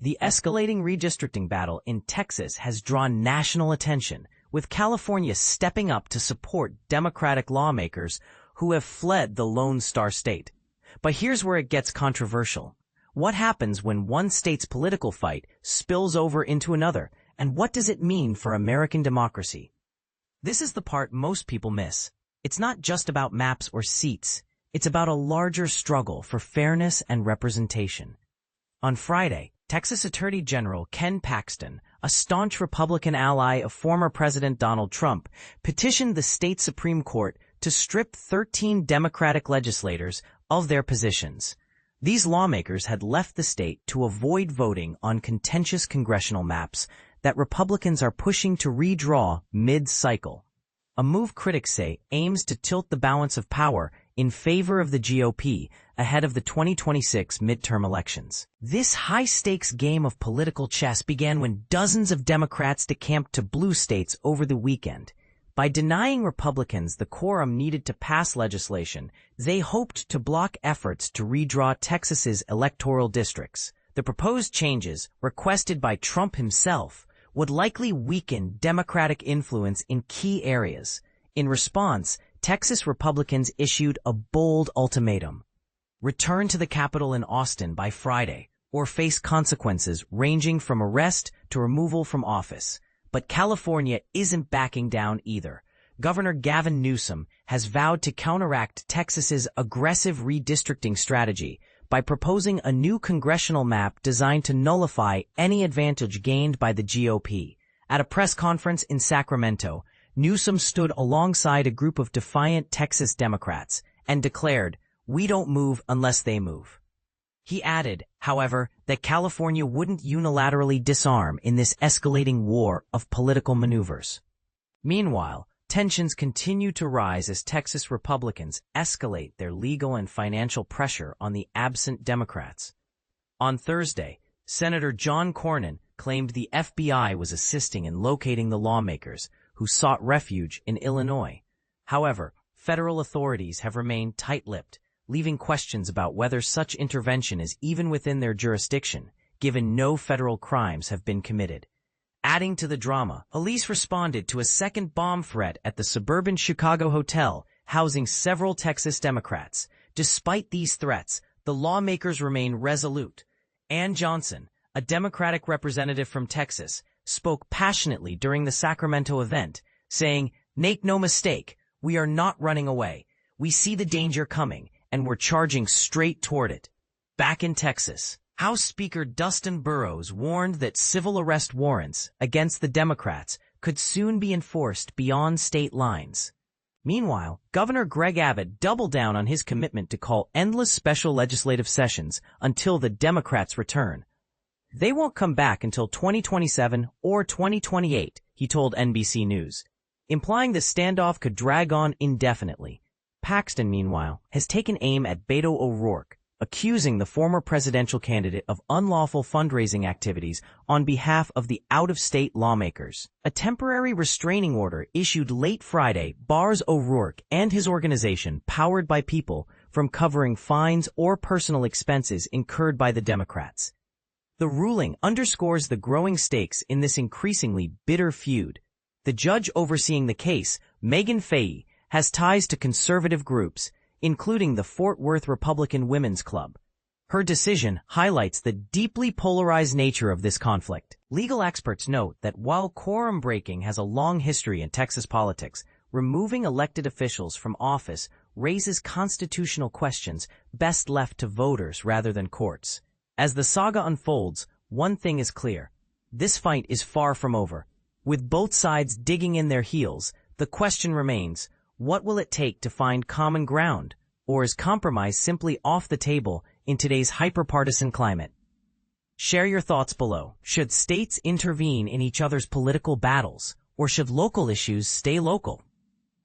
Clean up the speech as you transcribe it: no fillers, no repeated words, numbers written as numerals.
The escalating redistricting battle in Texas has drawn national attention, with California stepping up to support Democratic lawmakers who have fled the Lone Star State. But here's where it gets controversial. What happens when one state's political fight spills over into another, and what does it mean for American democracy? This is the part most people miss. It's not just about maps or seats. It's about a larger struggle for fairness and representation. On Friday, Texas Attorney General Ken Paxton, a staunch Republican ally of former President Donald Trump, petitioned the state Supreme Court to strip 13 Democratic legislators of their positions. These lawmakers had left the state to avoid voting on contentious congressional maps that Republicans are pushing to redraw mid-cycle. A move critics say aims to tilt the balance of power in favor of the GOP ahead of the 2026 midterm elections. This high-stakes game of political chess began when dozens of Democrats decamped to blue states over the weekend. By denying Republicans the quorum needed to pass legislation, they hoped to block efforts to redraw Texas's electoral districts. The proposed changes, requested by Trump himself, would likely weaken Democratic influence in key areas. In response, Texas Republicans issued a bold ultimatum: return to the Capitol in Austin by Friday, or face consequences ranging from arrest to removal from office. But California isn't backing down either. Governor Gavin Newsom has vowed to counteract Texas's aggressive redistricting strategy by proposing a new congressional map designed to nullify any advantage gained by the GOP. At a press conference in Sacramento, Newsom stood alongside a group of defiant Texas Democrats and declared, "We don't move unless they move." He added, however, that California wouldn't unilaterally disarm in this escalating war of political maneuvers. Meanwhile, tensions continue to rise as Texas Republicans escalate their legal and financial pressure on the absent Democrats. On Thursday, Senator John Cornyn claimed the FBI was assisting in locating the lawmakers who sought refuge in Illinois. However, federal authorities have remained tight-lipped, leaving questions about whether such intervention is even within their jurisdiction, given no federal crimes have been committed. Adding to the drama, police responded to a second bomb threat at the suburban Chicago hotel housing several Texas Democrats. Despite these threats, the lawmakers remain resolute. Ann Johnson, a Democratic representative from Texas, spoke passionately during the Sacramento event, saying, "Make no mistake, we are not running away. We see the danger coming, and we're charging straight toward it." Back in Texas, House Speaker Dustin Burrows warned that civil arrest warrants against the Democrats could soon be enforced beyond state lines. Meanwhile, Governor Greg Abbott doubled down on his commitment to call endless special legislative sessions until the Democrats return. They won't come back until 2027 or 2028, he told NBC News, implying the standoff could drag on indefinitely. Paxton, meanwhile, has taken aim at Beto O'Rourke, accusing the former presidential candidate of unlawful fundraising activities on behalf of the out-of-state lawmakers. A temporary restraining order issued late Friday bars O'Rourke and his organization, Powered by People, from covering fines or personal expenses incurred by the Democrats. The ruling underscores the growing stakes in this increasingly bitter feud. The judge overseeing the case, Megan Fahey, has ties to conservative groups, including the Fort Worth Republican Women's Club. Her decision highlights the deeply polarized nature of this conflict. Legal experts note that while quorum breaking has a long history in Texas politics, removing elected officials from office raises constitutional questions best left to voters rather than courts. As the saga unfolds, one thing is clear. This fight is far from over. With both sides digging in their heels, the question remains, what will it take to find common ground, or is compromise simply off the table in today's hyper-partisan climate? Share your thoughts below. Should states intervene in each other's political battles, or should local issues stay local?